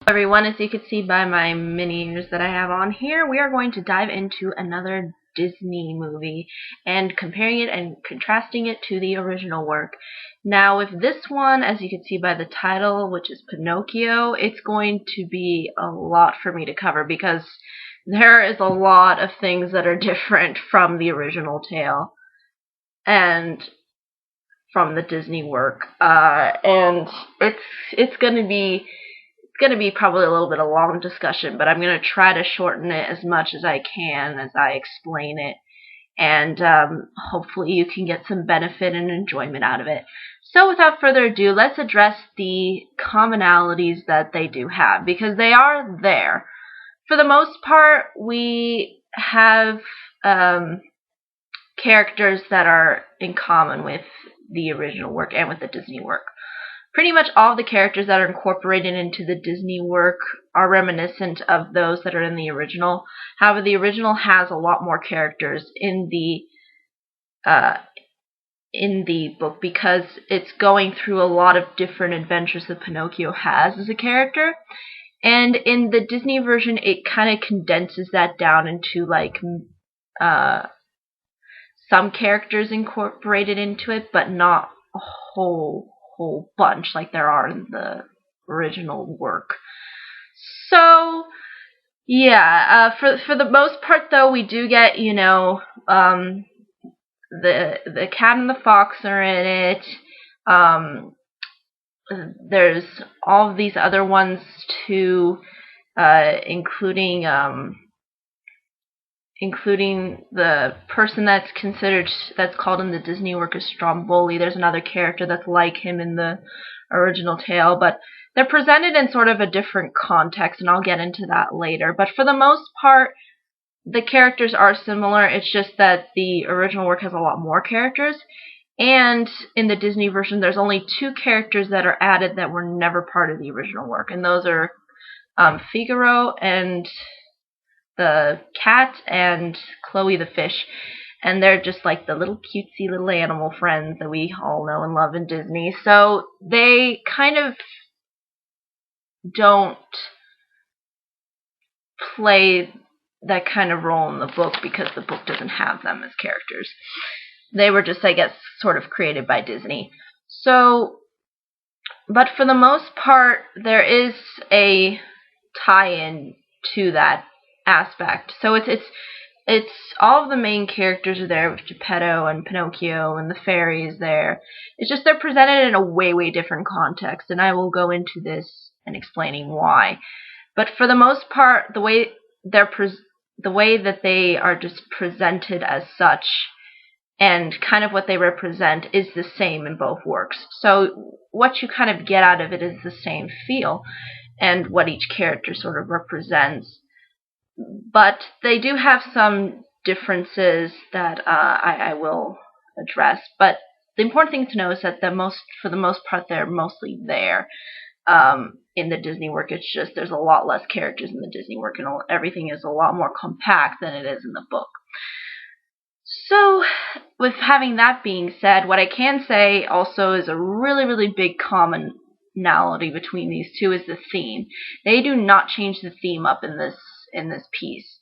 Everyone, as you can see by my mini ears that I have on here, we are going to dive into another Disney movie and comparing it and contrasting it to the original work. Now with this one, as you can see by the title, which is Pinocchio, it's going to be a lot for me to cover because there is a lot of things that are different from the original tale and from the Disney work. And it's going to be probably a little bit of a long discussion, but I'm going to try to shorten it as much as I can as I explain it, and hopefully you can get some benefit and enjoyment out of it. So without further ado, let's address the commonalities that they do have, because they are there. For the most part, we have characters that are in common with the original work and with the Disney work. Pretty much all the characters that are incorporated into the Disney work are reminiscent of those that are in the original. However, the original has a lot more characters in the book because it's going through a lot of different adventures that Pinocchio has as a character. And in the Disney version, it kind of condenses that down into like some characters incorporated into it, but not a whole bunch like there are in the original work. So yeah, for the most part though, we do get, the cat and the fox are in it. There's all of these other ones too, including the person that's called in the Disney work as Stromboli. There's another character that's like him in the original tale, but they're presented in sort of a different context, and I'll get into that later. But for the most part, the characters are similar. It's just that the original work has a lot more characters, and in the Disney version, there's only 2 characters that are added that were never part of the original work, and those are Figaro and the cat and Chloe the fish, and they're just like the little cutesy little animal friends that we all know and love in Disney. So they kind of don't play that kind of role in the book because the book doesn't have them as characters. They were just, I guess, sort of created by Disney. So, but for the most part, there is a tie-in to that aspect. So it's all of the main characters are there, with Geppetto and Pinocchio and the fairy is there. It's just they're presented in a way different context, and I will go into this and explaining why. But for the most part, the way that they are just presented as such and kind of what they represent is the same in both works. So what you kind of get out of it is the same feel and what each character sort of represents. But they do have some differences that I will address. But the important thing to know is that for the most part, they're mostly there. In the Disney work, it's just there's a lot less characters in the Disney work, and everything is a lot more compact than it is in the book. So, with having that being said, what I can say also is a really big commonality between these two is the theme. They do not change the theme up in this piece,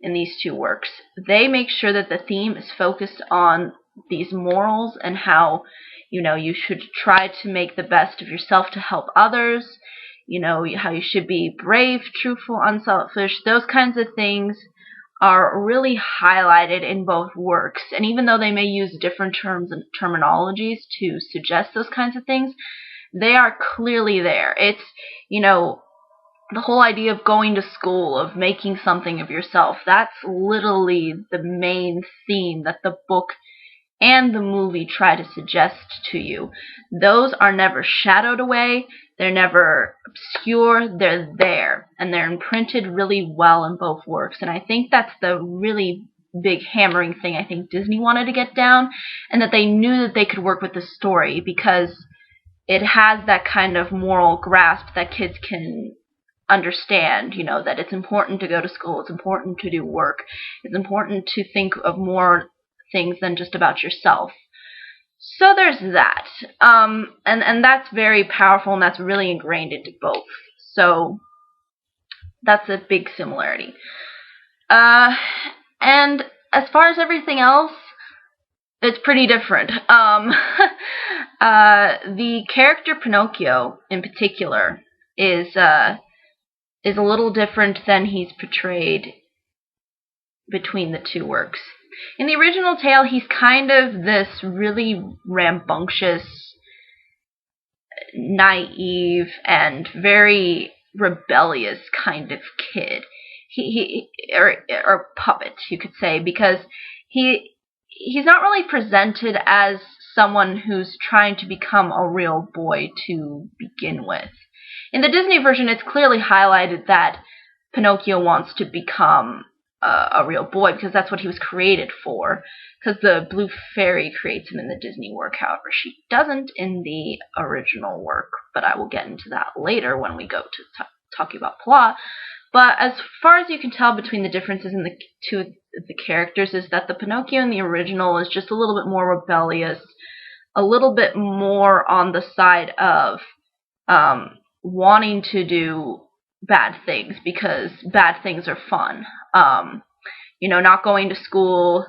in these 2 works. They make sure that the theme is focused on these morals and how, you should try to make the best of yourself to help others, how you should be brave, truthful, unselfish. Those kinds of things are really highlighted in both works. And even though they may use different terms and terminologies to suggest those kinds of things, they are clearly there. It's, the whole idea of going to school, of making something of yourself, that's literally the main theme that the book and the movie try to suggest to you. Those are never shadowed away, they're never obscure, they're there, and they're imprinted really well in both works. And I think that's the really big hammering thing I think Disney wanted to get down, and that they knew that they could work with the story because it has that kind of moral grasp that kids can understand, that it's important to go to school, it's important to do work, it's important to think of more things than just about yourself. So there's that. And that's very powerful, and that's really ingrained into both. So That's a big similarity. And as far as everything else, it's pretty different. The character Pinocchio, in particular, is a little different than he's portrayed between the two works. In the original tale, he's kind of this really rambunctious, naive, and very rebellious kind of kid. Or puppet, you could say, because he's not really presented as someone who's trying to become a real boy to begin with. In the Disney version, it's clearly highlighted that Pinocchio wants to become a real boy, because that's what he was created for. Because the blue fairy creates him in the Disney work, however, she doesn't in the original work. But I will get into that later when we go to talking about plot. But as far as you can tell between the differences in the two of the characters is that the Pinocchio in the original is just a little bit more rebellious, a little bit more on the side of wanting to do bad things because bad things are fun. Not going to school,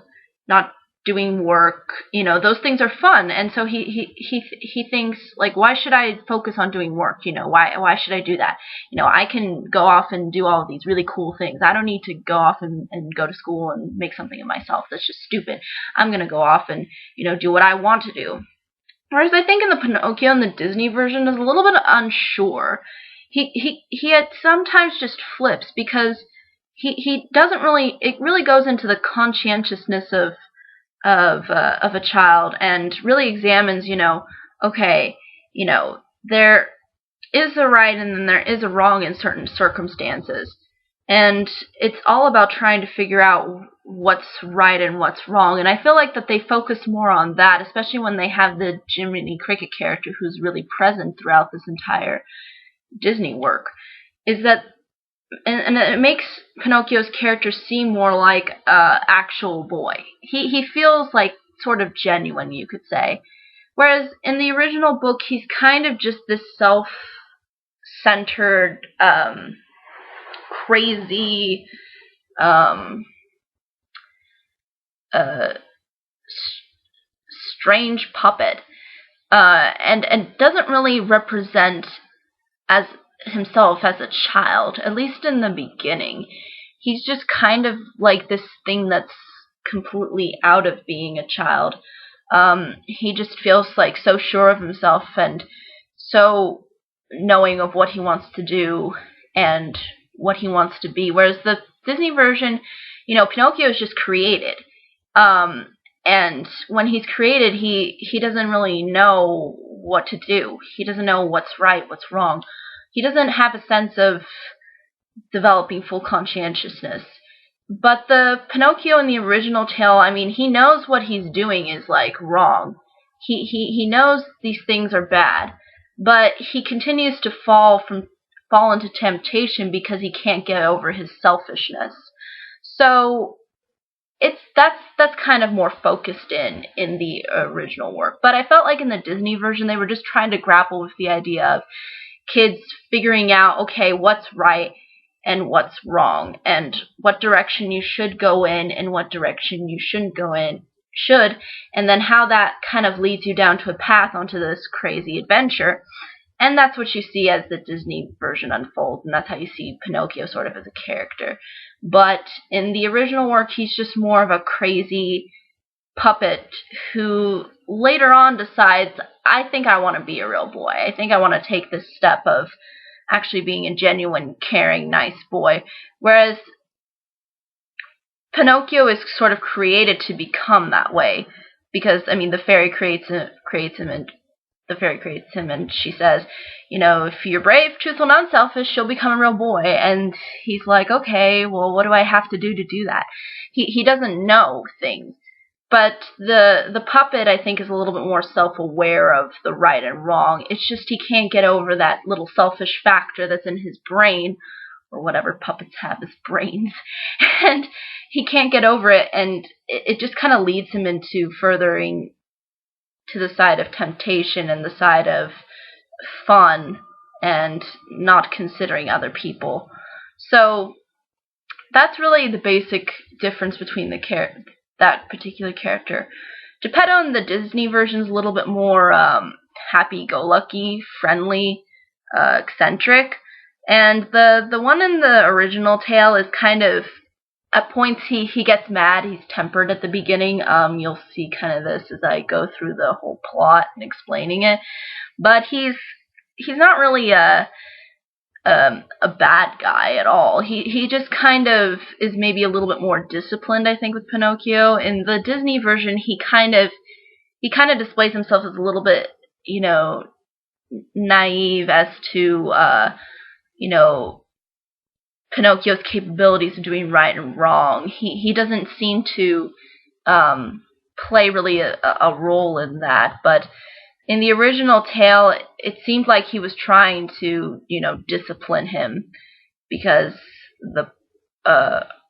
not doing work, those things are fun. And so he thinks, like, why should I focus on doing work? Why should I do that? I can go off and do all of these really cool things. I don't need to go off and go to school and make something of myself. That's just stupid. I'm going to go off and, do what I want to do. Whereas I think in the Pinocchio in the Disney version is a little bit unsure. He sometimes just flips because he doesn't really, it really goes into the conscientiousness of a child and really examines, okay, there is a right and then there is a wrong in certain circumstances. And it's all about trying to figure out what's right and what's wrong. And I feel like that they focus more on that, especially when they have the Jiminy Cricket character who's really present throughout this entire Disney work, is that, and it makes Pinocchio's character seem more like an actual boy. He feels like sort of genuine, you could say. Whereas in the original book, he's kind of just this self-centered, crazy, strange puppet, and doesn't really represent as himself as a child, at least in the beginning. He's just kind of like this thing that's completely out of being a child. He just feels like so sure of himself and so knowing of what he wants to do and what he wants to be. Whereas the Disney version, Pinocchio is just created. And when he's created, he doesn't really know what to do. He doesn't know what's right, what's wrong. He doesn't have a sense of developing full conscientiousness. But the Pinocchio in the original tale, he knows what he's doing is, like, wrong. He knows these things are bad, but he continues to fall into temptation because he can't get over his selfishness. So that's kind of more focused in the original work. But I felt like in the Disney version, they were just trying to grapple with the idea of kids figuring out, okay, what's right and what's wrong, and what direction you should go in and what direction you shouldn't go in, and then how that kind of leads you down to a path onto this crazy adventure. And that's what you see as the Disney version unfolds, and that's how you see Pinocchio sort of as a character. But in the original work, he's just more of a crazy puppet who later on decides, I think I want to be a real boy. I think I want to take this step of actually being a genuine, caring, nice boy. Whereas Pinocchio is sort of created to become that way. Because, the fairy creates him and she says, if you're brave, truthful, and unselfish, you'll become a real boy. And he's like, okay, well, what do I have to do that? He doesn't know things. But the puppet, I think, is a little bit more self-aware of the right and wrong. It's just he can't get over that little selfish factor that's in his brain, or whatever puppets have as brains. And he can't get over it, and it just kind of leads him into furthering to the side of temptation and the side of fun and not considering other people. So that's really the basic difference between that particular character. Geppetto in the Disney version is a little bit more happy-go-lucky, friendly, eccentric, and the one in the original tale is kind of, at points he gets mad, he's tempered at the beginning. You'll see kind of this as I go through the whole plot and explaining it, but he's not really a bad guy at all. He just kind of is maybe a little bit more disciplined, I think, with Pinocchio. In the Disney version, he kind of displays himself as a little bit, naive as to Pinocchio's capabilities of doing right and wrong. He doesn't seem to play really a role in that, but in the original tale, it seemed like he was trying to, discipline him, because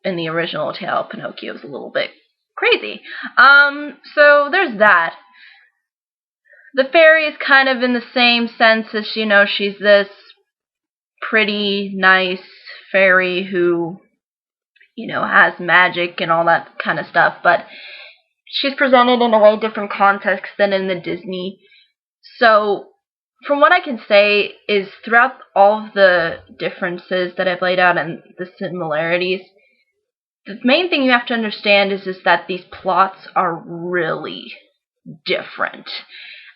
in the original tale, Pinocchio was a little bit crazy. So there's that. The fairy is kind of in the same sense as, she's this pretty, nice fairy who, has magic and all that kind of stuff, but she's presented in a way different context than in the Disney. So, from what I can say is, throughout all of the differences that I've laid out and the similarities, the main thing you have to understand is that these plots are really different.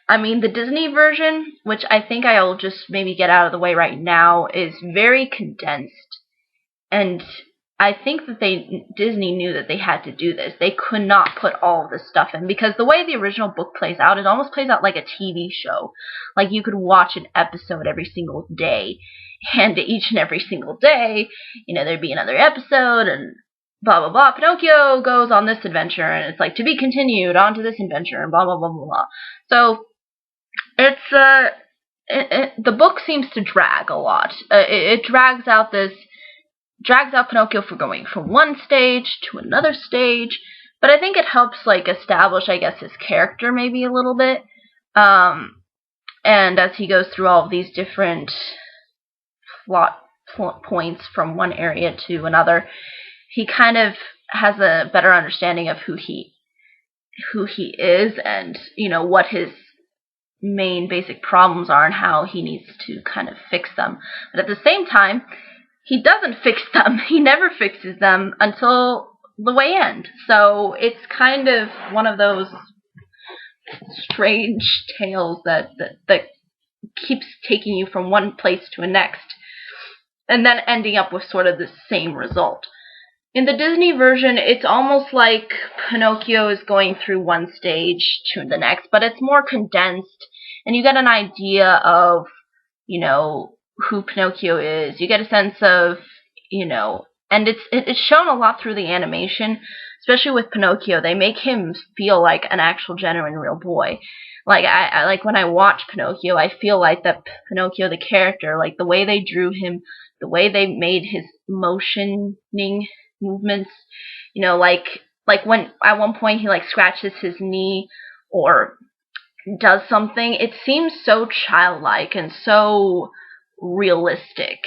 I mean, the Disney version, which I think I'll just maybe get out of the way right now, is very condensed. And I think that Disney knew that they had to do this. They could not put all of this stuff in, because the way the original book plays out, it almost plays out like a TV show. Like, you could watch an episode every single day, and each and every single day, there'd be another episode, and blah, blah, blah. Pinocchio goes on this adventure, and it's like, to be continued, on to this adventure, and blah, blah, blah, blah, blah. So, it's, the book seems to drag a lot. It drags out Pinocchio for going from one stage to another stage, but I think it helps, establish, I guess, his character maybe a little bit, and as he goes through all of these different plot points from one area to another, he kind of has a better understanding of who he is, and, what his main basic problems are and how he needs to kind of fix them. But at the same time, he doesn't fix them. He never fixes them until the way end. So it's kind of one of those strange tales that keeps taking you from one place to the next, and then ending up with sort of the same result. In the Disney version, it's almost like Pinocchio is going through one stage to the next, but it's more condensed, and you get an idea of, who Pinocchio is. You get a sense of, and it's shown a lot through the animation, especially with Pinocchio. They make him feel like an actual, genuine, real boy. Like, I like when I watch Pinocchio, I feel like that Pinocchio, the character, like the way they drew him, the way they made his motioning movements, like when at one point he scratches his knee or does something, it seems so childlike and so realistic.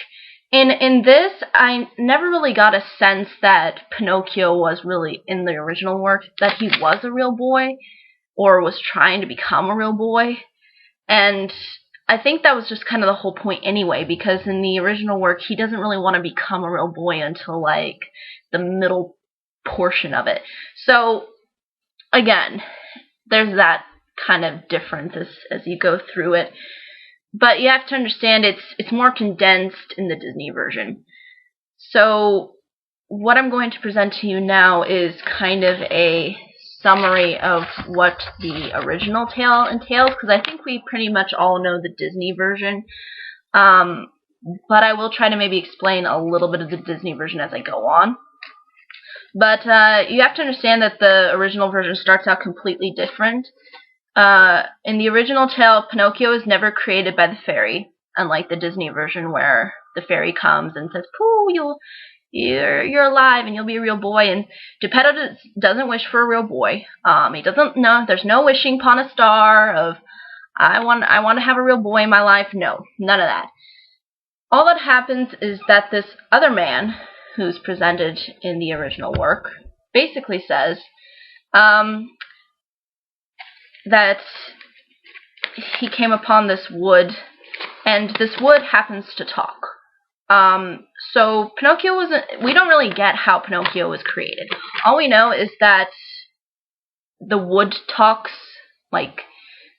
In this, I never really got a sense that Pinocchio was really, in the original work, that he was a real boy or was trying to become a real boy. And I think that was just kind of the whole point anyway, because in the original work, he doesn't really want to become a real boy until, the middle portion of it. So, again, there's that kind of difference as you go through it. But you have to understand it's more condensed in the Disney version. So what I'm going to present to you now is kind of a summary of what the original tale entails, because I think we pretty much all know the Disney version. But I will try to maybe explain a little bit of the Disney version as I go on. But you have to understand that the original version starts out completely different. In the original tale, Pinocchio is never created by the fairy, unlike the Disney version where the fairy comes and says, "Pooh, you're alive and you'll be a real boy." And Geppetto doesn't wish for a real boy. He doesn't know. There's no wishing upon a star of I want to have a real boy in my life. No, none of that. all that happens is that this other man, who's presented in the original work, basically says that he came upon this wood, and this wood happens to talk. So Pinocchio we don't really get how Pinocchio was created. All we know is that the wood talks, like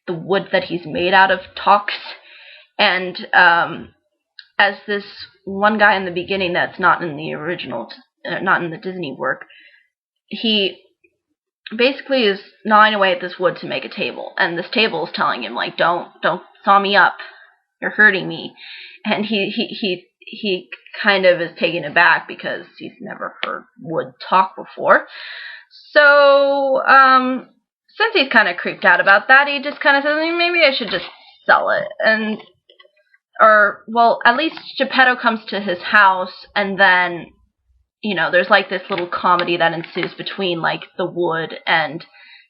the wood that he's made out of talks, and as this one guy in the beginning that's not in the original, not in the Disney work, he basically is gnawing away at this wood to make a table, and this table is telling him, like, don't saw me up, you're hurting me. And he kind of is taken aback because he's never heard wood talk before. So since he's kind of creeped out about that, he just kind of says, maybe I should just sell it. And well, at least Geppetto comes to his house, and then, you know, there's like this little comedy that ensues between like the wood and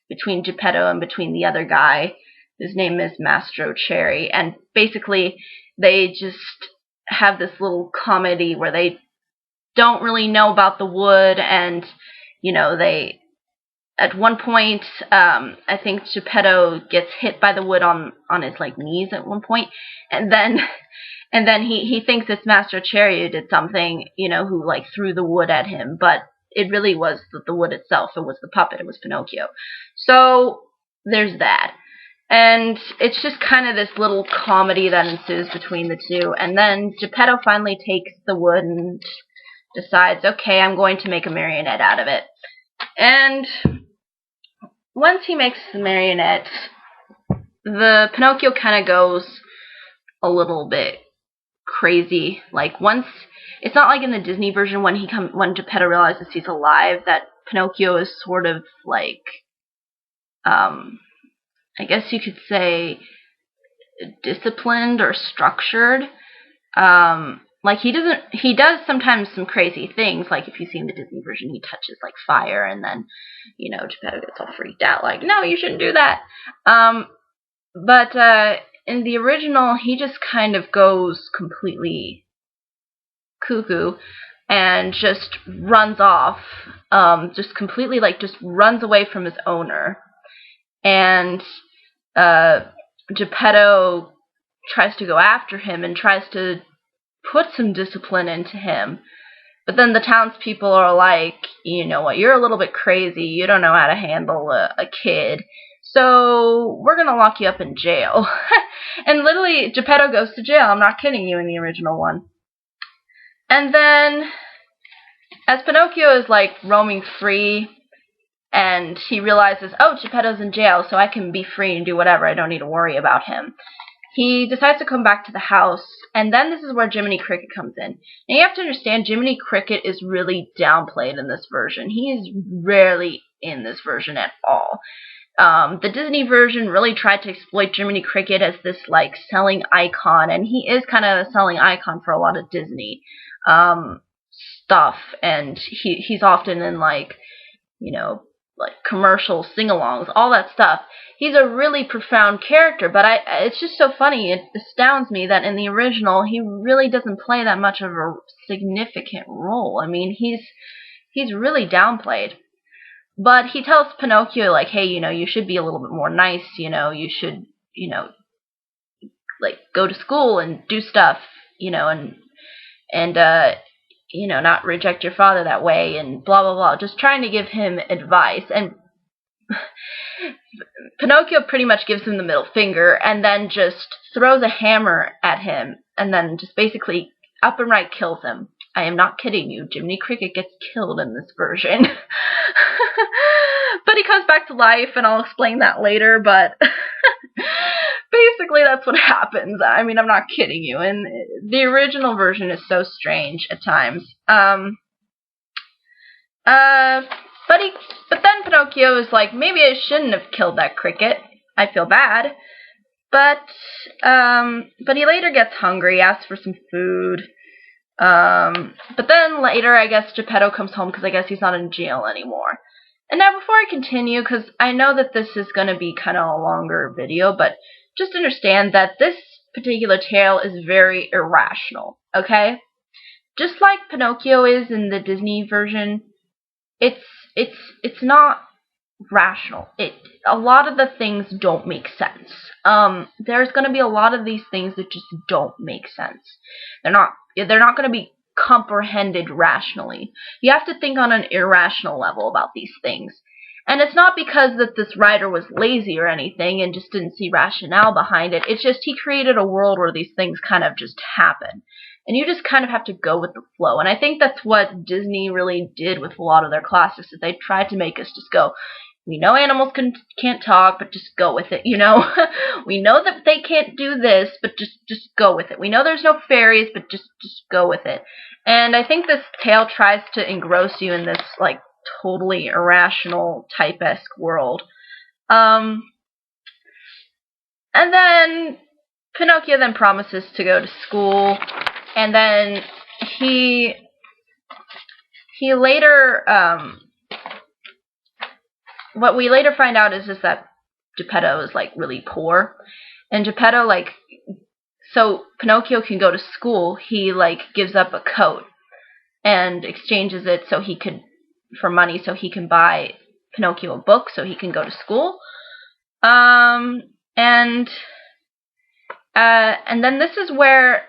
between Geppetto and between the other guy, whose name is Mastro Cherry. And basically they just have this little comedy where they don't really know about the wood, and, you know, they, at one point, I think Geppetto gets hit by the wood on his like knees at one point, and then he thinks it's Master Cherry who did something, you know, who like threw the wood at him, but it really was the wood itself. It was the puppet. It was Pinocchio. So there's that, and it's just kind of this little comedy that ensues between the two, and then Geppetto finally takes the wood and decides, okay, I'm going to make a marionette out of it. And once he makes the marionette, the Pinocchio kind of goes a little bit crazy. Like, once, it's not like in the Disney version when Geppetto realizes he's alive, that Pinocchio is sort of like, I guess you could say, disciplined or structured. Like, he does sometimes some crazy things, like if you see in the Disney version, he touches like fire, and then, you know, Geppetto gets all freaked out, like, no, you shouldn't do that. But in the original, he just kind of goes completely cuckoo and just runs off, just completely, like, just runs away from his owner. And Geppetto tries to go after him and tries to put some discipline into him. But then the townspeople are like, you know what, you're a little bit crazy. You don't know how to handle a kid. So we're going to lock you up in jail. And literally, Geppetto goes to jail. I'm not kidding you, in the original one. And then, as Pinocchio is like roaming free, and he realizes, oh, Geppetto's in jail, so I can be free and do whatever. I don't need to worry about him. He decides to come back to the house, and then this is where Jiminy Cricket comes in. Now you have to understand, Jiminy Cricket is really downplayed in this version. He is rarely in this version at all. The Disney version really tried to exploit Jiminy Cricket as this, like, selling icon, and he is kind of a selling icon for a lot of Disney stuff, and he's often in, like, you know, like commercial sing-alongs, all that stuff. He's a really profound character, but it's just so funny. It astounds me that in the original, he really doesn't play that much of a significant role. I mean, he's really downplayed. But he tells Pinocchio, like, hey, you know, you should be a little bit more nice, you know, you should, you know, like, go to school and do stuff, you know, and you know, not reject your father that way, and blah, blah, blah. Just trying to give him advice. And Pinocchio pretty much gives him the middle finger, and then just throws a hammer at him, and then just basically up and right kills him. I am not kidding you. Jiminy Cricket gets killed in this version. But he comes back to life, and I'll explain that later, but basically that's what happens. I mean, I'm not kidding you. And the original version is so strange at times. But then Pinocchio is like, maybe I shouldn't have killed that cricket. I feel bad. But he later gets hungry, asks for some food. But then later, I guess, Geppetto comes home because I guess he's not in jail anymore. And now, before I continue, because I know that this is going to be kind of a longer video, but just understand that this particular tale is very irrational, okay? Just like Pinocchio is in the Disney version, it's it's not rational. A lot of the things don't make sense. There's going to be a lot of these things that just don't make sense. They're not going to be comprehended rationally. You have to think on an irrational level about these things. And it's not because that this writer was lazy or anything and just didn't see rationale behind it. It's just he created a world where these things kind of just happen. And you just kind of have to go with the flow. And I think that's what Disney really did with a lot of their classics, that they tried to make us just go, we know animals can't talk, but just go with it, you know? We know that they can't do this, but just go with it. We know there's no fairies, but just go with it. And I think this tale tries to engross you in this, like, totally irrational, type-esque world. And then Pinocchio then promises to go to school, and then he later, what we later find out is that Geppetto is, like, really poor. And Geppetto, like, so Pinocchio can go to school, he, like, gives up a coat and exchanges it for money so he can buy Pinocchio a book so he can go to school. And then this is where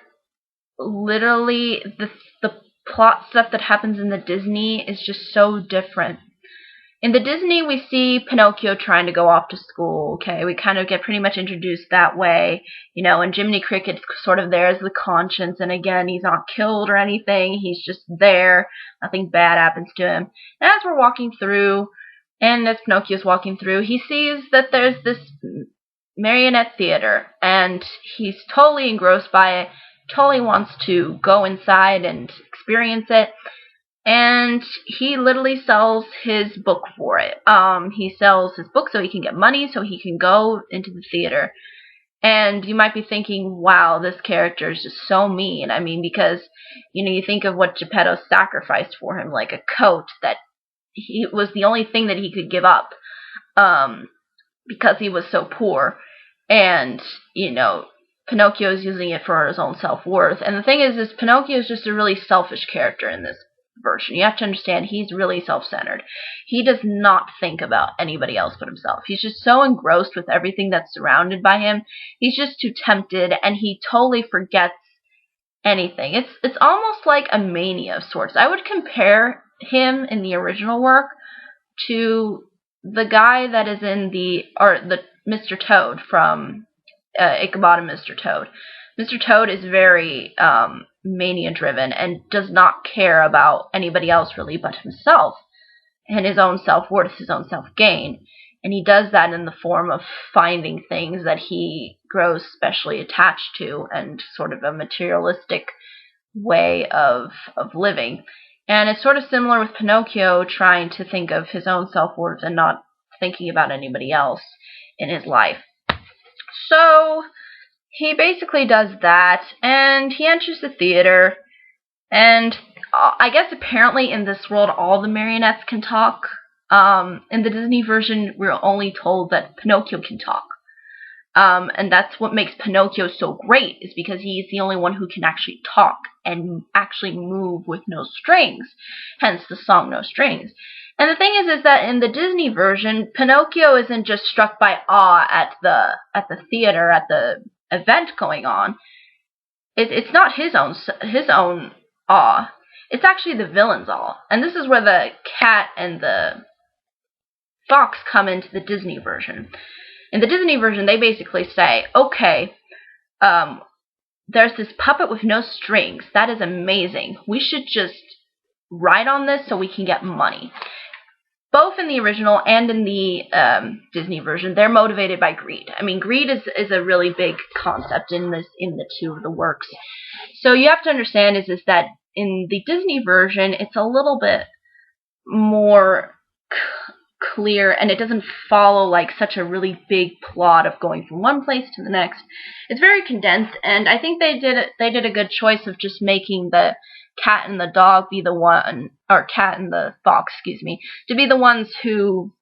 literally the plot stuff that happens in the Disney is just so different. In the Disney, we see Pinocchio trying to go off to school, okay? We kind of get pretty much introduced that way, you know, and Jiminy Cricket's sort of there as the conscience, and again, he's not killed or anything, he's just there, nothing bad happens to him. And as we're walking through, and as Pinocchio's walking through, he sees that there's this marionette theater, and he's totally engrossed by it, totally wants to go inside and experience it. And he literally sells his book for it. He sells his book so he can get money, so he can go into the theater. And you might be thinking, wow, this character is just so mean. I mean, because, you know, you think of what Geppetto sacrificed for him, like a coat that was the only thing that he could give up, because he was so poor. And, you know, Pinocchio is using it for his own self-worth. And the thing is Pinocchio is just a really selfish character in this version. You have to understand he's really self-centered. He does not think about anybody else but himself. He's just so engrossed with everything that's surrounded by him. He's just too tempted, and he totally forgets anything. It's almost like a mania of sorts. I would compare him in the original work to the guy that is in the Mr. Toad from Ichabod and Mr. Toad. Mr. Toad is very mania-driven and does not care about anybody else really but himself and his own self-worth, his own self-gain. And he does that in the form of finding things that he grows specially attached to and sort of a materialistic way of living. And it's sort of similar with Pinocchio trying to think of his own self-worth and not thinking about anybody else in his life. So he basically does that, and he enters the theater, and I guess apparently in this world all the marionettes can talk. In the Disney version, we're only told that Pinocchio can talk. And that's what makes Pinocchio so great, is because he's the only one who can actually talk and actually move with no strings, hence the song No Strings. And the thing is that in the Disney version, Pinocchio isn't just struck by awe at the theater, at the event going on. It's not his own awe. It's actually the villain's awe. And this is where the cat and the fox come into the Disney version. In the Disney version, they basically say, okay, there's this puppet with no strings. That is amazing. We should just ride on this so we can get money. Both in the original and in the Disney version, they're motivated by greed. I mean, greed is a really big concept in the two of the works. So you have to understand is that in the Disney version, it's a little bit more clear, and it doesn't follow like such a really big plot of going from one place to the next. It's very condensed, and I think they did a good choice of just making the cat and the dog be the one, or cat and the fox, excuse me, to be the ones who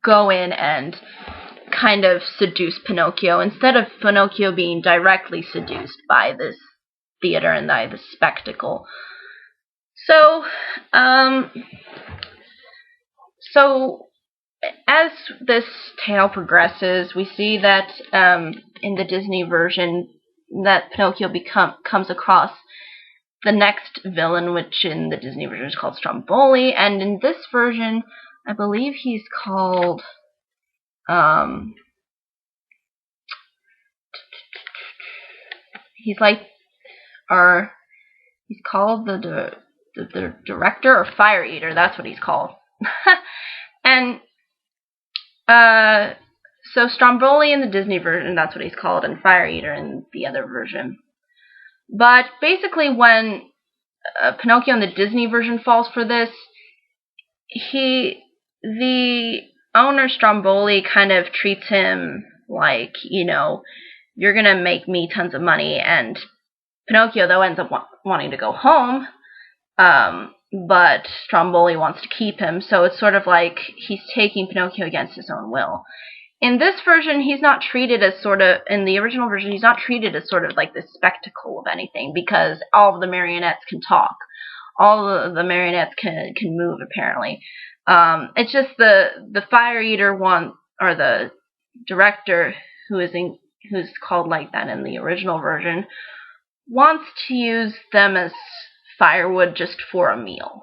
go in and kind of seduce Pinocchio instead of Pinocchio being directly seduced by this theater and by this spectacle. So, as this tale progresses, we see that in the Disney version that Pinocchio comes across the next villain, which in the Disney version is called Stromboli, and in this version, I believe he's called he's called the director or fire eater. That's what he's called. And so Stromboli in the Disney version, that's what he's called, and fire eater in the other version. But basically, when Pinocchio in the Disney version falls for this, the owner Stromboli kind of treats him like, you're gonna make me tons of money, and Pinocchio though ends up wanting to go home, but Stromboli wants to keep him, so it's sort of like he's taking Pinocchio against his own will. In this version, he's not treated as in the original version, he's not treated as sort of like this spectacle of anything, because all of the marionettes can talk. All of the marionettes can move, apparently. It's just the fire eater or the director, who's called like that in the original version, wants to use them as firewood just for a meal.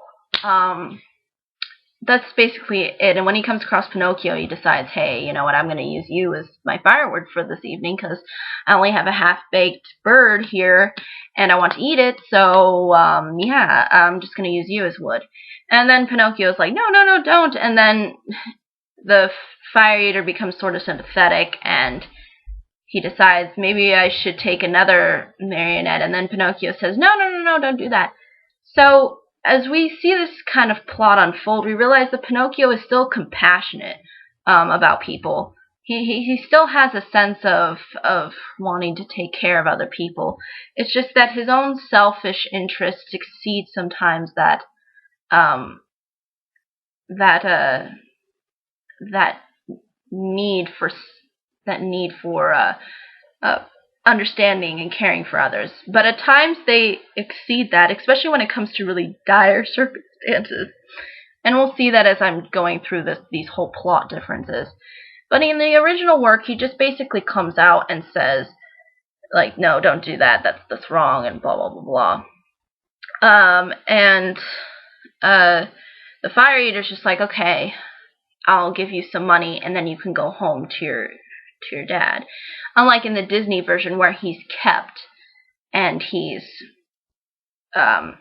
That's basically it. And when he comes across Pinocchio, he decides, hey, you know what, I'm going to use you as my firewood for this evening because I only have a half-baked bird here and I want to eat it, so yeah, I'm just going to use you as wood. And then Pinocchio's like, no, don't. And then the fire eater becomes sort of sympathetic and he decides maybe I should take another marionette. And then Pinocchio says, no, don't do that. So as we see this kind of plot unfold, we realize that Pinocchio is still compassionate about people. He still has a sense of wanting to take care of other people. It's just that his own selfish interests exceed sometimes that need for understanding and caring for others. But at times they exceed that, especially when it comes to really dire circumstances. And we'll see that as I'm going through these whole plot differences. But in the original work, he just basically comes out and says, like, no, don't do that, that's wrong, and blah, blah, blah, blah. The fire eater's just like, okay, I'll give you some money, and then you can go home to your dad. Unlike in the Disney version where he's kept and he's kind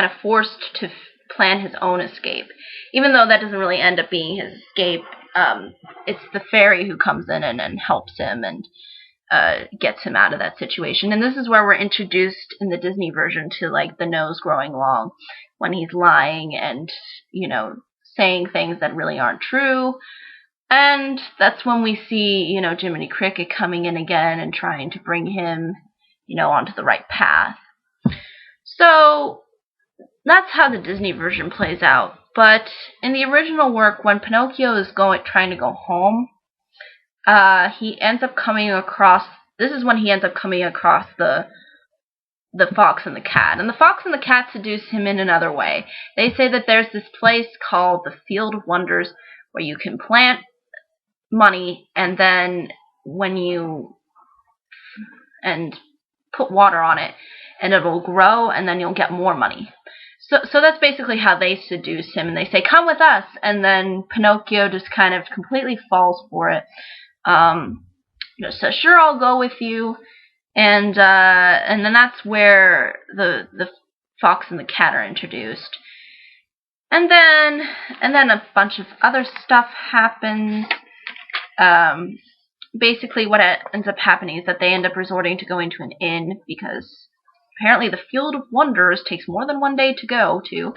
of forced to plan his own escape. Even though that doesn't really end up being his escape, it's the fairy who comes in and helps him and gets him out of that situation. And this is where we're introduced in the Disney version to like the nose growing long when he's lying and, saying things that really aren't true. And that's when we see, Jiminy Cricket coming in again and trying to bring him, onto the right path. So that's how the Disney version plays out. But in the original work, when Pinocchio is trying to go home, he ends up coming across. This is when he ends up coming across the fox and the cat. And the fox and the cat seduce him in another way. They say that there's this place called the Field of Wonders where you can plant money and then and put water on it and it'll grow and then you'll get more money. So that's basically how they seduce him, and they say, come with us, and then Pinocchio just kind of completely falls for it. Just says, sure, I'll go with you. And then that's where the fox and the cat are introduced. And then a bunch of other stuff happens. Basically what ends up happening is that they end up resorting to going to an inn because apparently the Field of Wonders takes more than one day to go to.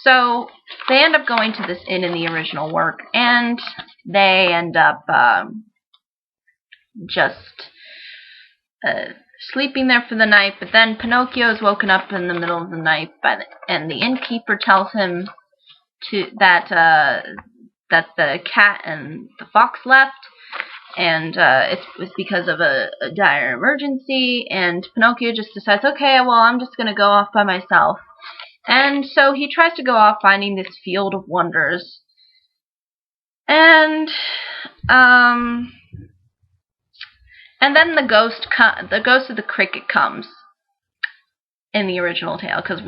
So they end up going to this inn in the original work, and they end up just sleeping there for the night. But then Pinocchio is woken up in the middle of the night and the innkeeper tells him that that the cat and the fox left, and it was because of a dire emergency, and Pinocchio just decides, okay, well, I'm just going to go off by myself. And so he tries to go off finding this field of wonders. And then the ghost of the cricket comes in the original tale, because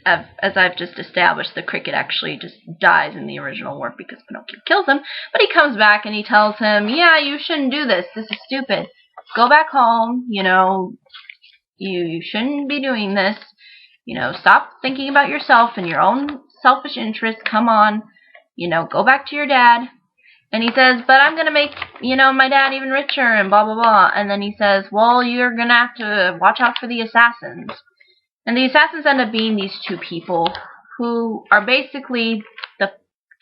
as I've just established, the cricket actually just dies in the original work because Pinocchio kills him. But he comes back and he tells him, yeah, you shouldn't do this. This is stupid. Go back home. You shouldn't be doing this. Stop thinking about yourself and your own selfish interests. Come on. Go back to your dad. And he says, but I'm going to make, my dad even richer and blah, blah, blah. And then he says, well, you're going to have to watch out for the assassins. And the assassins end up being these two people who are basically the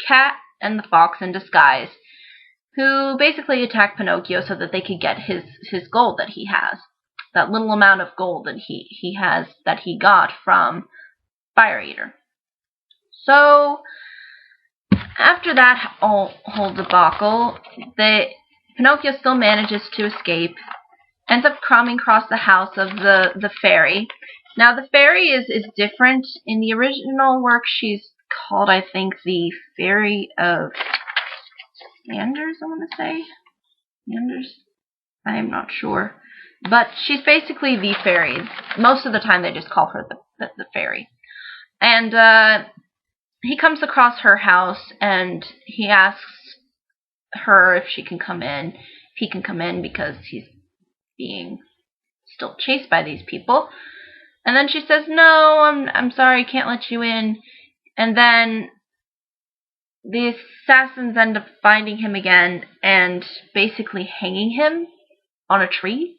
cat and the fox in disguise, who basically attack Pinocchio so that they could get his gold that he has. That little amount of gold that he has that he got from Fire Eater. So after that whole debacle, Pinocchio still manages to escape, ends up coming across the house of the fairy. Now, the fairy is different. In the original work, she's called, I think, the Fairy of Anders, I want to say. Anders? I'm not sure. But she's basically the fairy. Most of the time, they just call her the fairy. And he comes across her house, and he asks her if she can come in. If he can come in because he's being still chased by these people. And then she says, no, I'm sorry, I can't let you in. And then the assassins end up finding him again and basically hanging him on a tree.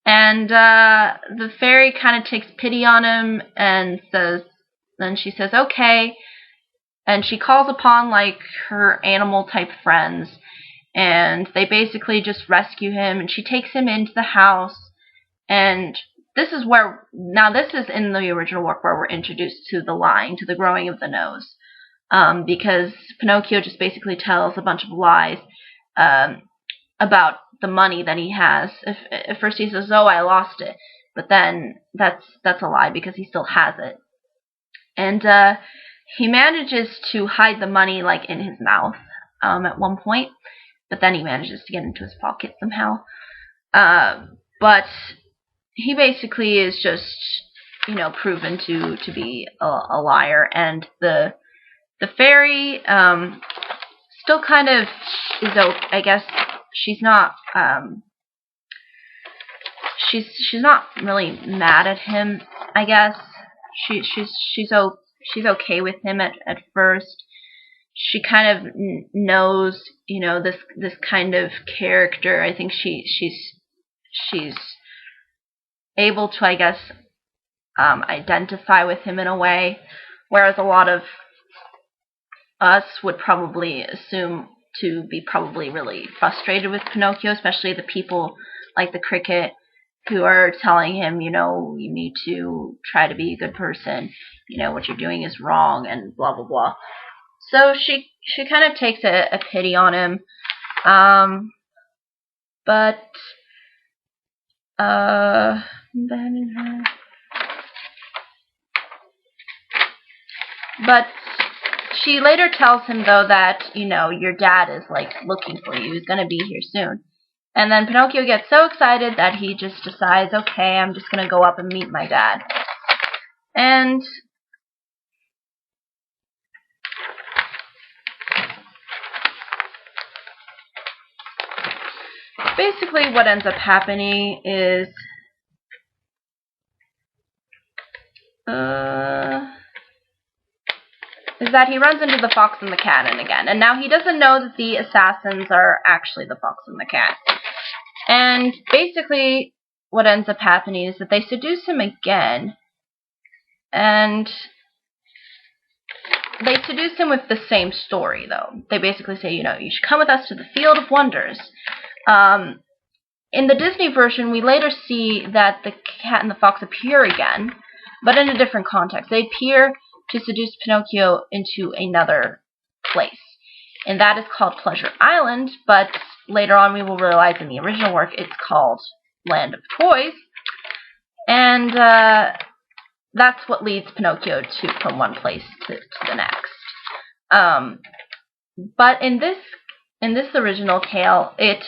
And the fairy kind of takes pity on him and then she says, okay. And she calls upon, like, her animal-type friends. And they basically just rescue him. And she takes him into the house. And this is in the original work where we're introduced to the lying, to the growing of the nose. Because Pinocchio just basically tells a bunch of lies about the money that he has. At first he says, oh, I lost it. But then that's a lie because he still has it. And he manages to hide the money, like, in his mouth at one point. But then he manages to get into his pocket somehow. But he basically is just, proven to be a liar. And the fairy still kind of is, I guess, she's not really mad at him, I guess. She's okay with him at first. She kind of knows, this kind of character. I think she's able to, I guess, identify with him in a way, whereas a lot of us would probably assume to be probably really frustrated with Pinocchio, especially the people like the cricket who are telling him, you need to try to be a good person, what you're doing is wrong, and blah, blah, blah. So she kind of takes a pity on him, but she later tells him, though, that, your dad is, like, looking for you. He's going to be here soon. And then Pinocchio gets so excited that he just decides, okay, I'm just going to go up and meet my dad. And basically what ends up happening is that he runs into the fox and the cat again. And now he doesn't know that the assassins are actually the fox and the cat. And basically what ends up happening is that they seduce him again. And they seduce him with the same story, though. They basically say, you should come with us to the Field of Wonders. In the Disney version, we later see that the cat and the fox appear again, but in a different context. They appear to seduce Pinocchio into another place. and that is called Pleasure Island, but later on we will realize in the original work it's called Land of Toys, and that's what leads Pinocchio from one place to the next. But in this original tale, it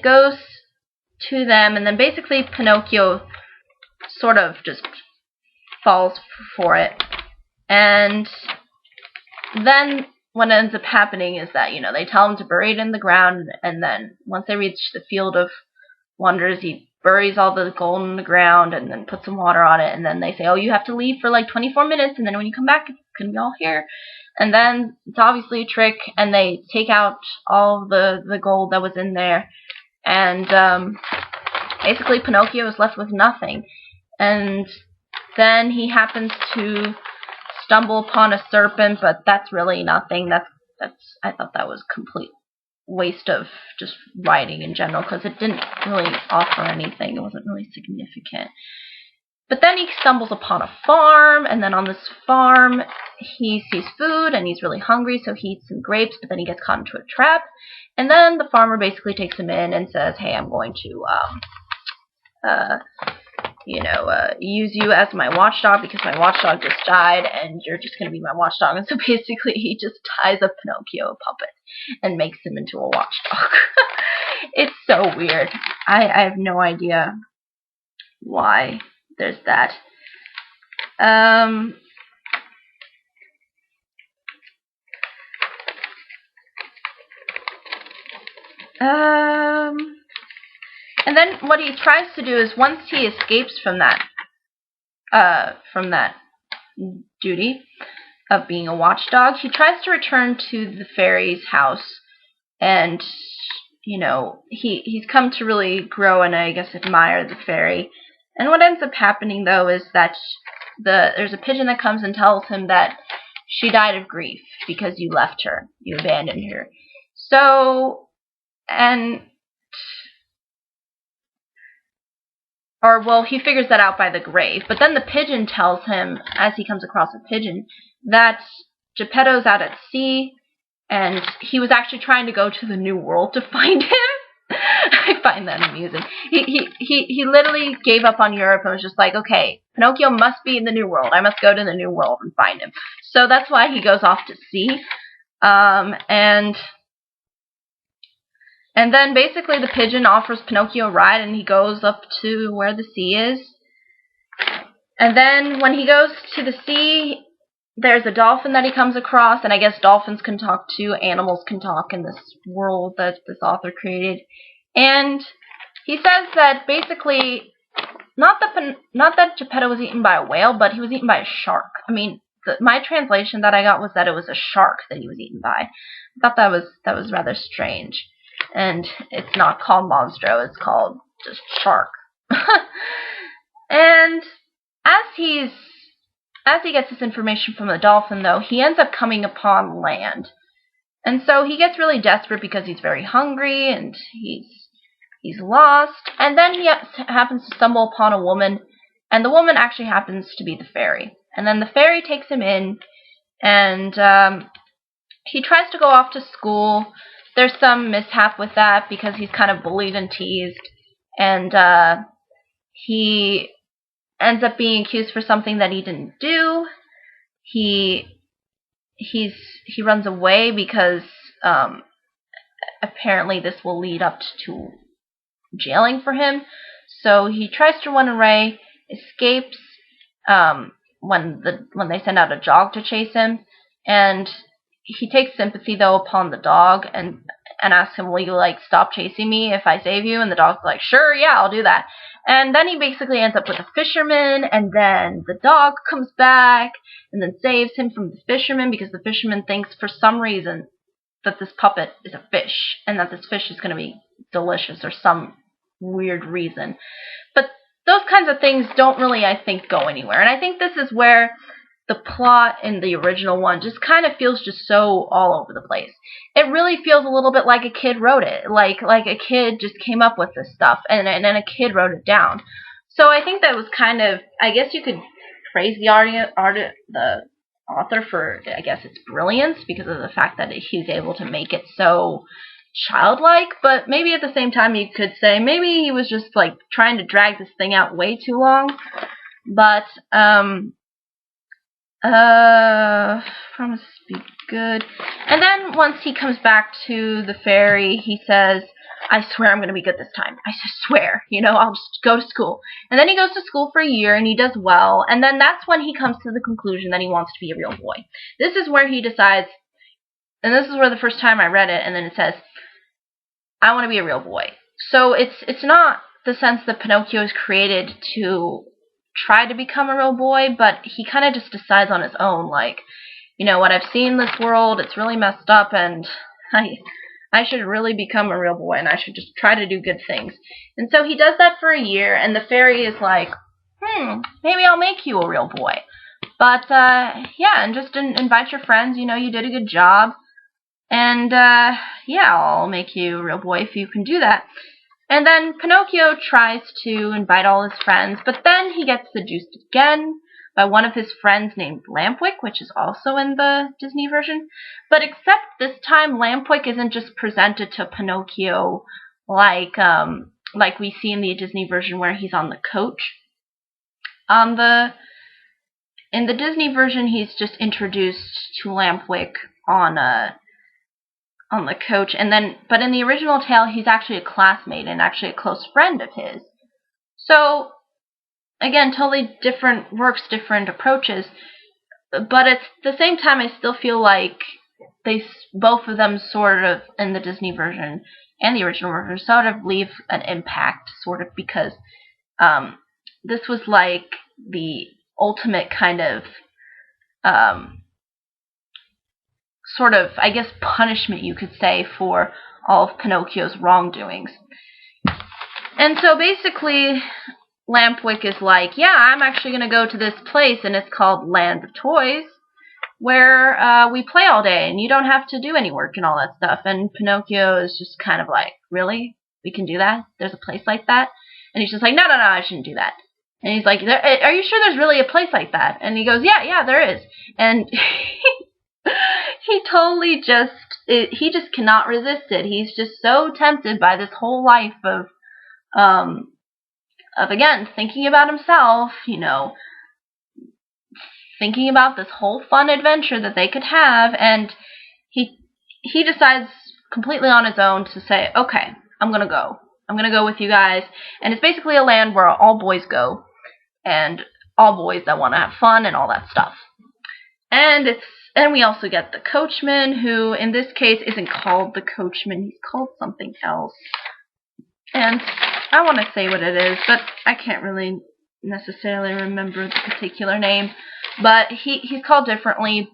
goes to them, and then basically Pinocchio sort of just falls for it, and then what ends up happening is that, they tell him to bury it in the ground, and then once they reach the Field of Wonders, he buries all the gold in the ground and then puts some water on it, and then they say, oh, you have to leave for like 24 minutes, and then when you come back, it's going to be all here. And then it's obviously a trick, and they take out all the gold that was in there, and basically Pinocchio is left with nothing. And then he happens to stumble upon a serpent, but that's really nothing. I thought that was complete waste of just writing in general, because it didn't really offer anything. It wasn't really significant. But then he stumbles upon a farm, and then on this farm he sees food, and he's really hungry, so he eats some grapes, but then he gets caught into a trap. And then the farmer basically takes him in and says, hey, I'm going to use you as my watchdog, because my watchdog just died, and you're just going to be my watchdog. And so basically he just ties up Pinocchio, a puppet, and makes him into a watchdog. It's so weird. I have no idea why there's that. And then what he tries to do is, once he escapes from that duty of being a watchdog, he tries to return to the fairy's house, and he's come to really grow and I guess admire the fairy. And what ends up happening though is that there's a pigeon that comes and tells him that she died of grief because you left her, you abandoned her. So, he figures that out by the grave. But then the pigeon tells him, as he comes across a pigeon, that Geppetto's out at sea, and he was actually trying to go to the New World to find him. I find that amusing. He literally gave up on Europe and was just like, okay, Pinocchio must be in the New World. I must go to the New World and find him. So that's why he goes off to sea. And then basically the pigeon offers Pinocchio a ride, and he goes up to where the sea is. And then when he goes to the sea, there's a dolphin that he comes across, and I guess dolphins can talk too, animals can talk in this world that this author created. And he says that basically, not that Geppetto was eaten by a whale, but he was eaten by a shark. I mean, my translation that I got was that it was a shark that he was eaten by. I thought that was rather strange. And it's not called Monstro, it's called just Shark. And as he gets this information from the dolphin, though, he ends up coming upon land. And so he gets really desperate because he's very hungry and he's lost. And then he happens to stumble upon a woman, and the woman actually happens to be the fairy. And then the fairy takes him in, and he tries to go off to school. There's some mishap with that because he's kind of bullied and teased, and he ends up being accused for something that he didn't do. He runs away because apparently this will lead up to jailing for him. So he tries to run away, escapes when they send out a dog to chase him, and he takes sympathy, though, upon the dog and asks him, will you, stop chasing me if I save you? And the dog's like, sure, yeah, I'll do that. And then he basically ends up with a fisherman, and then the dog comes back and then saves him from the fisherman, because the fisherman thinks for some reason that this puppet is a fish and that this fish is going to be delicious or some weird reason. But those kinds of things don't really, I think, go anywhere. And I think this is where the plot in the original one just kind of feels just so all over the place. It really feels a little bit like a kid wrote it, like a kid just came up with this stuff, and then a kid wrote it down. So I think that was kind of, I guess you could praise the author for, I guess, its brilliance because of the fact that he's able to make it so childlike, but maybe at the same time you could say maybe he was just like trying to drag this thing out way too long. But promise to be good. And then once he comes back to the fairy, he says, I swear I'm going to be good this time. I just swear, I'll just go to school. And then he goes to school for a year and he does well. And then that's when he comes to the conclusion that he wants to be a real boy. This is where he decides, and this is where the first time I read it, and then it says, I want to be a real boy. So it's not the sense that Pinocchio is created to try to become a real boy, but he kind of just decides on his own, like, what I've seen in this world, it's really messed up, and I should really become a real boy, and I should just try to do good things. And so he does that for a year, and the fairy is like, maybe I'll make you a real boy. But, yeah, and just invite your friends, you did a good job. And, yeah, I'll make you a real boy if you can do that. And then Pinocchio tries to invite all his friends, but then he gets seduced again by one of his friends named Lampwick, which is also in the Disney version. But except this time, Lampwick isn't just presented to Pinocchio like we see in the Disney version where he's on the coach. In the Disney version, he's just introduced to Lampwick on the coach, but in the original tale, he's actually a classmate and actually a close friend of his. So, again, totally different works, different approaches, but at the same time, I still feel like both of them sort of, in the Disney version and the original version, sort of leave an impact, sort of, because this was like the ultimate kind of sort of, I guess, punishment, you could say, for all of Pinocchio's wrongdoings. And so basically, Lampwick is like, yeah, I'm actually going to go to this place, and it's called Land of Toys, where we play all day, and you don't have to do any work and all that stuff. And Pinocchio is just kind of like, really? We can do that? There's a place like that? And he's just like, no, I shouldn't do that. And he's like, are you sure there's really a place like that? And he goes, yeah, there is. And he totally he just cannot resist it. He's just so tempted by this whole life of again, thinking about himself, thinking about this whole fun adventure that they could have, and he decides completely on his own to say, okay, I'm going to go. I'm going to go with you guys. And it's basically a land where all boys go, and all boys that want to have fun and all that stuff. And we also get the Coachman, who in this case isn't called the Coachman. He's called something else. And I want to say what it is, but I can't really necessarily remember the particular name. But he's called differently.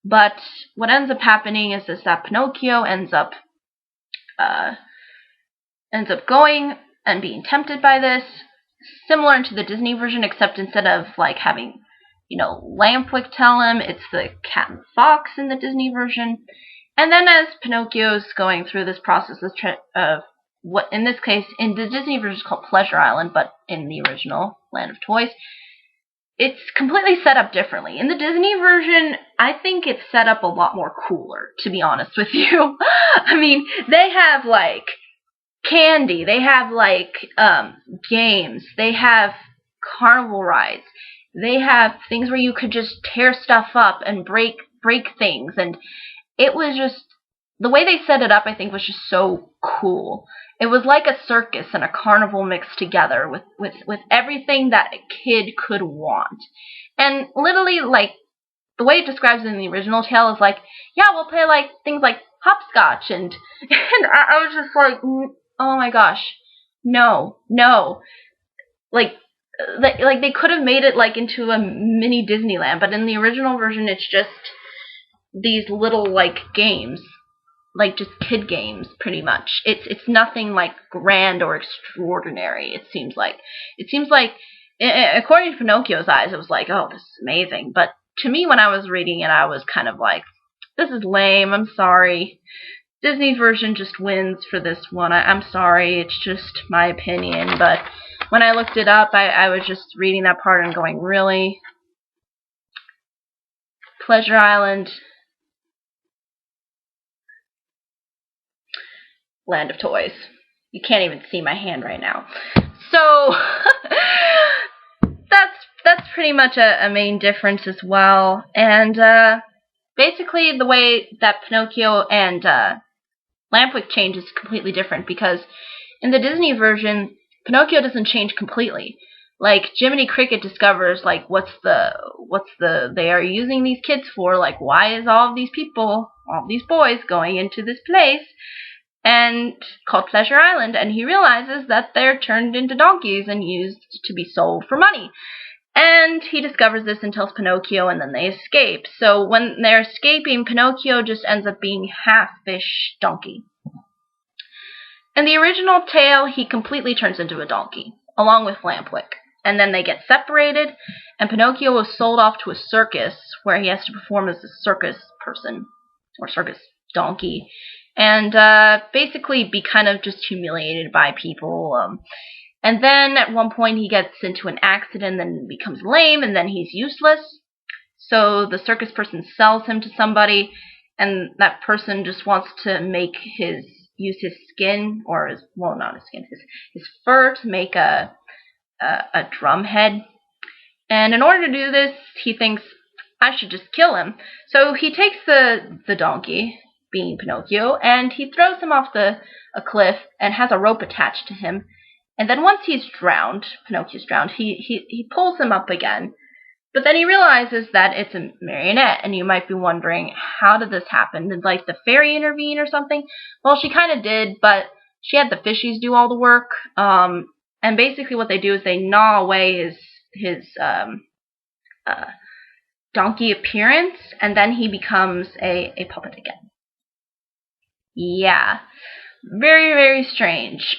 But what ends up happening is that Pinocchio ends up going and being tempted by this, similar to the Disney version, except instead of like having Lampwick tell him, it's the cat and fox in the Disney version. And then as Pinocchio's going through this process of what, in this case, in the Disney version is called Pleasure Island, but in the original Land of Toys, it's completely set up differently. In the Disney version, I think it's set up a lot more cooler, to be honest with you. I mean, they have, like, candy, they have, like, games, they have carnival rides, they have things where you could just tear stuff up and break things, and it was just, the way they set it up, I think, was just so cool. It was like a circus and a carnival mixed together with everything that a kid could want. And literally, like, the way it describes it in the original tale is like, yeah, we'll play, like, things like hopscotch, and I was just like, oh my gosh, no. Like, they could have made it, like, into a mini Disneyland, but in the original version, it's just these little, like, games. Like, just kid games, pretty much. It's nothing, like, grand or extraordinary, it seems like. It seems like, according to Pinocchio's eyes, it was like, oh, this is amazing. But to me, when I was reading it, I was kind of like, this is lame, I'm sorry. Disney's version just wins for this one. I'm sorry, it's just my opinion. But when I looked it up, I was just reading that part and going, really? Pleasure Island, Land of Toys. You can't even see my hand right now. So that's pretty much a main difference as well. And basically the way that Pinocchio and Lampwick change is completely different, because in the Disney version, Pinocchio doesn't change completely. Like, Jiminy Cricket discovers, like, what's the they are using these kids for, like, why is all these people, all these boys going into this place and called Pleasure Island, and he realizes that they're turned into donkeys and used to be sold for money. And he discovers this and tells Pinocchio, and then they escape. So when they're escaping, Pinocchio just ends up being half fish donkey. In the original tale, he completely turns into a donkey, along with Lampwick. And then they get separated, and Pinocchio was sold off to a circus, where he has to perform as a circus person, or circus donkey, and basically be kind of just humiliated by people. And then at one point he gets into an accident, then becomes lame, and then he's useless. So the circus person sells him to somebody, and that person just wants to use his skin, or his, well, not his skin, his fur to make a drum head. And in order to do this, he thinks, I should just kill him. So he takes the donkey, being Pinocchio, and he throws him off a cliff and has a rope attached to him. And then once he's drowned, Pinocchio's drowned, he pulls him up again. But then he realizes that it's a marionette, and you might be wondering, how did this happen? Did, like, the fairy intervene or something? Well, she kind of did, but she had the fishies do all the work. And basically what they do is they gnaw away his donkey appearance, and then he becomes a puppet again. Yeah. Very, very strange.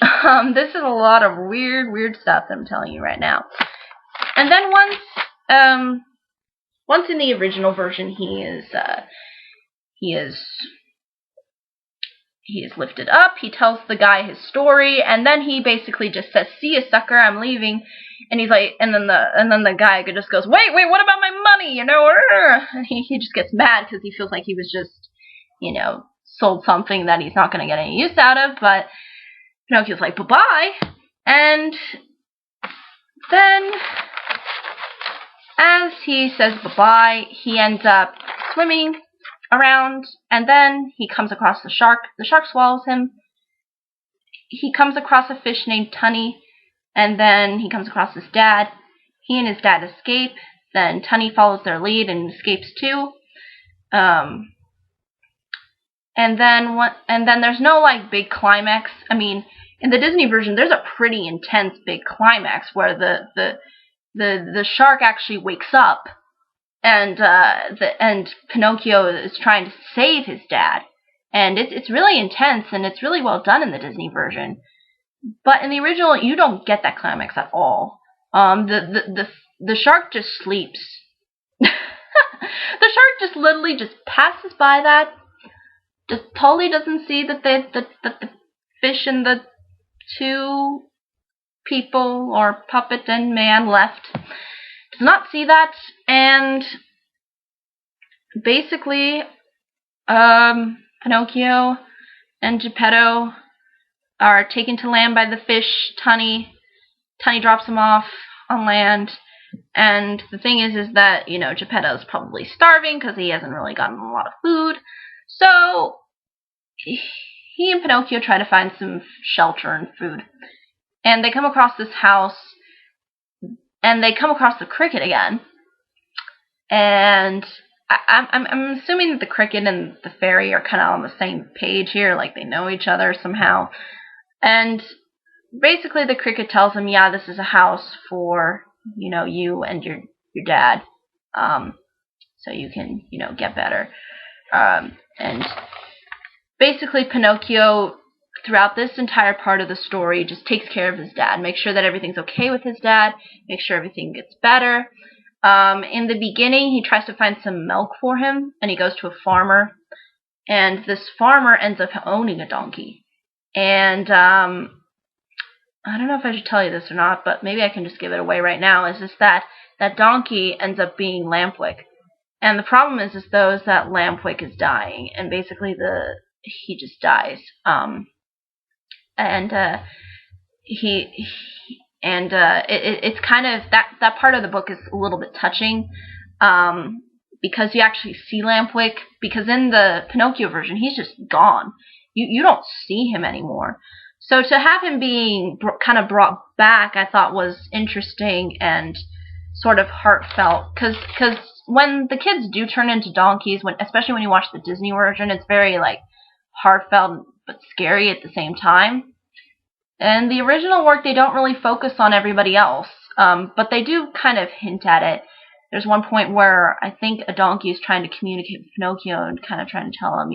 This is a lot of weird stuff that I'm telling you right now. And then once in the original version, he is lifted up. He tells the guy his story, and then he basically just says, "See ya, sucker, I'm leaving." And he's like, and then the guy just goes, "Wait, what about my money?" You know, and he just gets mad because he feels like he was just, sold something that he's not going to get any use out of. But Pinocchio's like, "Bye-bye." And then, as he says bye-bye, he ends up swimming around, and then he comes across the shark. The shark swallows him. He comes across a fish named Tunny, and then he comes across his dad. He and his dad escape. Then Tunny follows their lead and escapes too. And then there's no, like, big climax. I mean, in the Disney version, there's a pretty intense big climax where the shark actually wakes up, and Pinocchio is trying to save his dad, and it's really intense, and it's really well done in the Disney version. But in the original, you don't get that climax at all. The shark just sleeps. The shark just literally just passes by that. Just totally doesn't see that the fish and the two people, or puppet and man, left. Does not see that, and basically Pinocchio and Geppetto are taken to land by the fish Tunny. Tunny drops him off on land, and the thing is that, Geppetto's probably starving because he hasn't really gotten a lot of food. So he and Pinocchio try to find some shelter and food. And they come across this house, and they come across the cricket again. And I'm assuming that the cricket and the fairy are kind of on the same page here, like they know each other somehow. And basically the cricket tells him, yeah, this is a house for, you and your dad, so you can, get better. And basically Pinocchio, throughout this entire part of the story, just takes care of his dad, makes sure that everything's okay with his dad, makes sure everything gets better. In the beginning, he tries to find some milk for him, and he goes to a farmer, and this farmer ends up owning a donkey. And I don't know if I should tell you this or not, but maybe I can just give it away right now, is just that donkey ends up being Lampwick. And the problem is though, is that Lampwick is dying, and basically he just dies. It's kind of that part of the book is a little bit touching, because you actually see Lampwick, because in the Pinocchio version he's just gone. You don't see him anymore. So to have him being kind of brought back, I thought was interesting and sort of heartfelt, because when the kids do turn into donkeys, especially when you watch the Disney version, it's very like heartfelt but scary at the same time. And the original work, they don't really focus on everybody else, but they do kind of hint at it. There's one point where I think a donkey is trying to communicate with Pinocchio and kind of trying to tell him,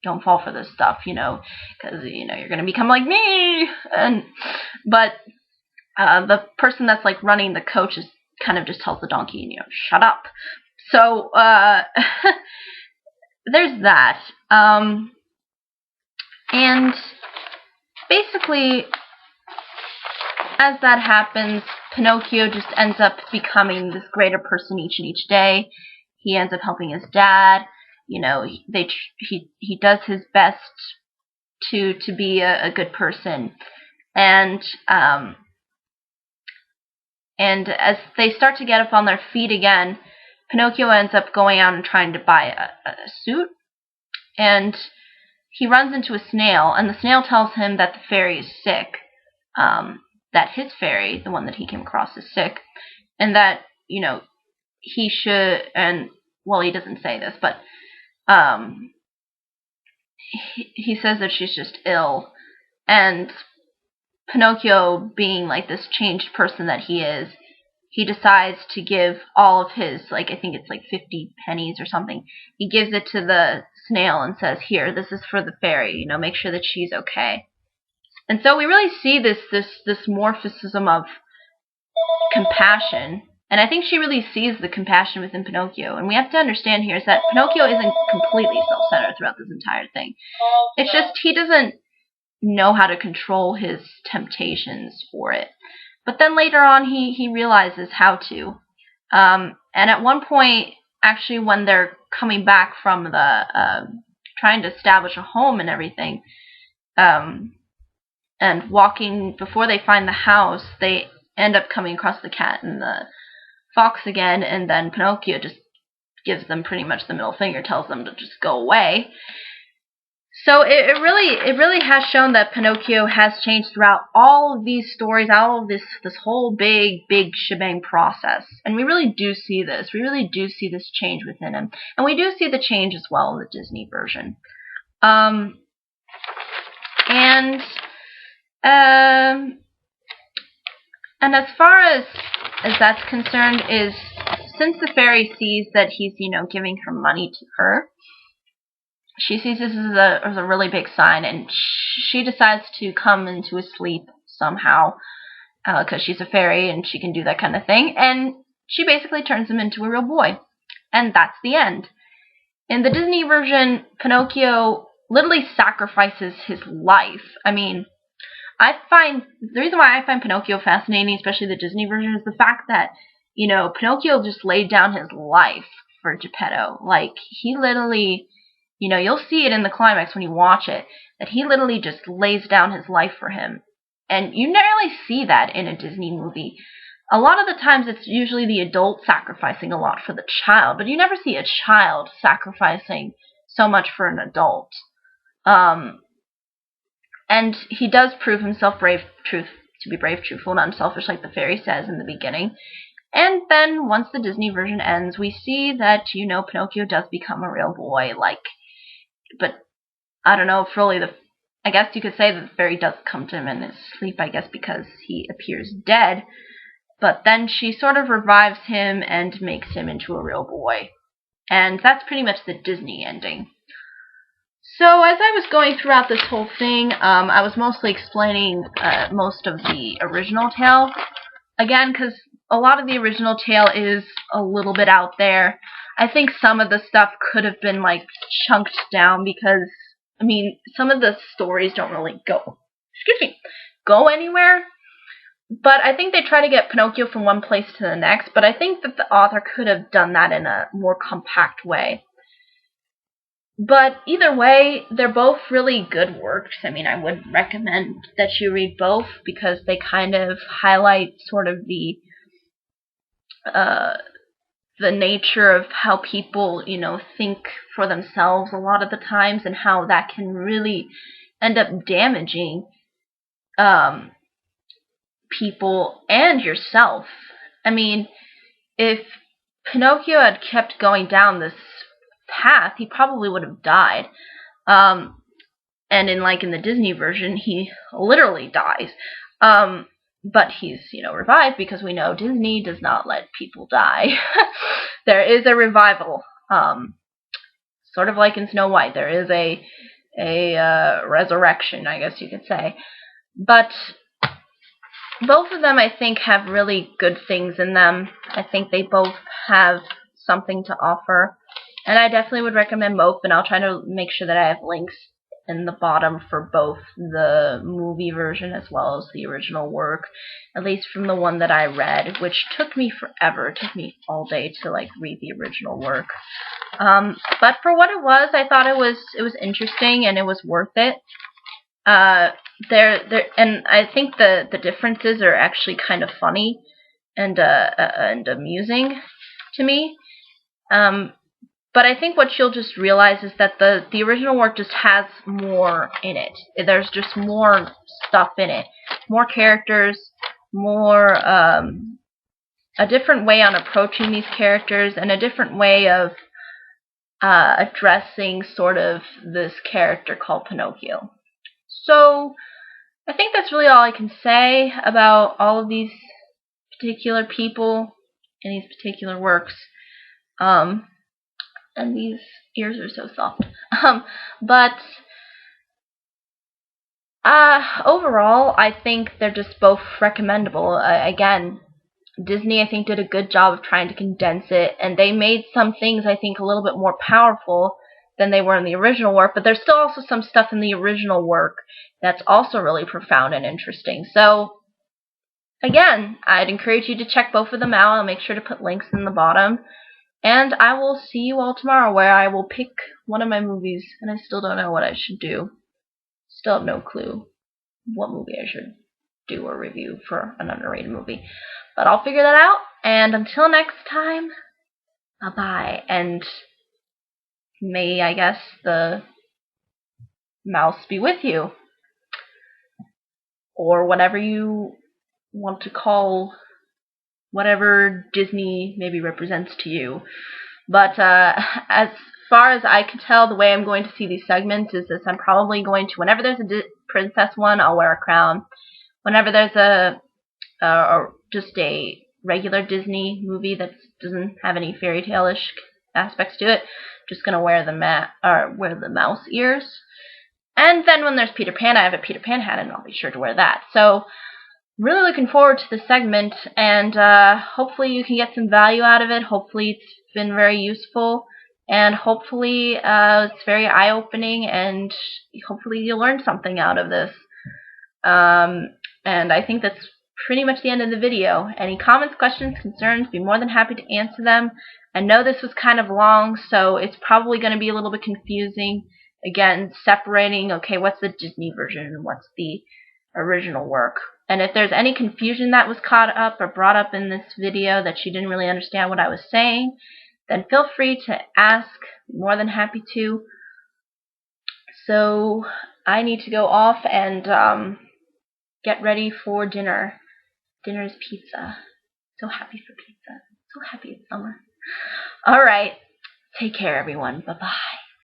don't fall for this stuff, because, you're going to become like me. But the person that's like running the coach is kind of just tells the donkey, shut up. So there's that. And basically, as that happens, Pinocchio just ends up becoming this greater person each and each day. He ends up helping his dad. He does his best to be a good person, and as they start to get up on their feet again, Pinocchio ends up going out and trying to buy a suit, and he runs into a snail, and the snail tells him that the fairy is sick, that his fairy, the one that he came across, is sick, and that, he should, and, well, he doesn't say this, but he says that she's just ill, and Pinocchio, being like this changed person that he is, he decides to give all of his, I think it's 50 pennies or something. He gives it to the snail and says, here, this is for the fairy, make sure that she's okay. And so we really see this morphism of compassion. And I think she really sees the compassion within Pinocchio. And we have to understand here is that Pinocchio isn't completely self-centered throughout this entire thing. It's just he doesn't know how to control his temptations for it. But then later on, he realizes how to. And at one point, actually, when they're coming back from the trying to establish a home and everything, and walking before they find the house, they end up coming across the cat and the fox again, and then Pinocchio just gives them pretty much the middle finger, tells them to just go away. So it really has shown that Pinocchio has changed throughout all of these stories, all of this whole big shebang process. And we really do see this. We really do see this change within him. And we do see the change as well in the Disney version. And as far as that's concerned, is since the fairy sees that he's, giving her money to her, she sees this as a really big sign, and she decides to come into his sleep somehow, because she's a fairy and she can do that kind of thing, and she basically turns him into a real boy. And that's the end. In the Disney version, Pinocchio literally sacrifices his life. I mean, the reason why I find Pinocchio fascinating, especially the Disney version, is the fact that, Pinocchio just laid down his life for Geppetto. He literally, you'll see it in the climax when you watch it, that he literally just lays down his life for him. And you never really see that in a Disney movie. A lot of the times it's usually the adult sacrificing a lot for the child, but you never see a child sacrificing so much for an adult. And he does prove himself to be brave, truthful, and unselfish, like the fairy says in the beginning. And then once the Disney version ends, we see that, Pinocchio does become a real boy, but I don't know if really I guess you could say that the fairy does come to him in his sleep, I guess, because he appears dead. But then she sort of revives him and makes him into a real boy. And that's pretty much the Disney ending. So as I was going throughout this whole thing, I was mostly explaining most of the original tale. Again, because a lot of the original tale is a little bit out there. I think some of the stuff could have been, chunked down because, some of the stories don't really go anywhere. But I think they try to get Pinocchio from one place to the next, but I think that the author could have done that in a more compact way. But either way, they're both really good works. I mean, I would recommend that you read both because they kind of highlight sort of the nature of how people, think for themselves a lot of the times, and how that can really end up damaging people and yourself. I mean, if Pinocchio had kept going down this path, he probably would have died. And in the Disney version, he literally dies. But he's, revived, because we know Disney does not let people die. There is a revival, sort of like in Snow White. There is a resurrection, I guess you could say. But both of them, I think, have really good things in them. I think they both have something to offer, and I definitely would recommend both, and I'll try to make sure that I have links in the bottom for both the movie version as well as the original work, at least from the one that I read, which took me forever. It took me all day to read the original work. But for what it was, I thought it was interesting and it was worth it. And I think the differences are actually kind of funny and amusing to me. But I think what you'll just realize is that the original work just has more in it. There's just more stuff in it. More characters, more, a different way on approaching these characters, and a different way of addressing sort of this character called Pinocchio. So, I think that's really all I can say about all of these particular people and these particular works. And these ears are so soft. But overall, I think they're just both recommendable. Again, Disney, I think, did a good job of trying to condense it, and they made some things, I think, a little bit more powerful than they were in the original work, but there's still also some stuff in the original work that's also really profound and interesting. So, again, I'd encourage you to check both of them out. I'll make sure to put links in the bottom. And I will see you all tomorrow, where I will pick one of my movies, and I still don't know what I should do. Still have no clue what movie I should do or review for an underrated movie. But I'll figure that out, and until next time, bye-bye. And may, I guess, the mouse be with you. Or whatever you want to call whatever Disney maybe represents to you. But as far as I can tell, the way I'm going to see these segments is this: I'm probably going to, whenever there's a princess one, I'll wear a crown. Whenever there's just a regular Disney movie that doesn't have any fairy tale-ish aspects to it, I'm just gonna wear the mouse ears. And then when there's Peter Pan, I have a Peter Pan hat, and I'll be sure to wear that. So, really looking forward to this segment, and hopefully you can get some value out of it. Hopefully it's been very useful, and hopefully it's very eye-opening, and hopefully you'll learn something out of this. And I think that's pretty much the end of the video. Any comments, questions, concerns, be more than happy to answer them. I know this was kind of long, so it's probably going to be a little bit confusing. Again, separating, okay, what's the Disney version and what's the original work. And if there's any confusion that was caught up or brought up in this video that you didn't really understand what I was saying, then feel free to ask. More than happy to. So I need to go off and get ready for dinner. Dinner is pizza. So happy for pizza. So happy it's summer. Alright. Take care, everyone. Bye-bye.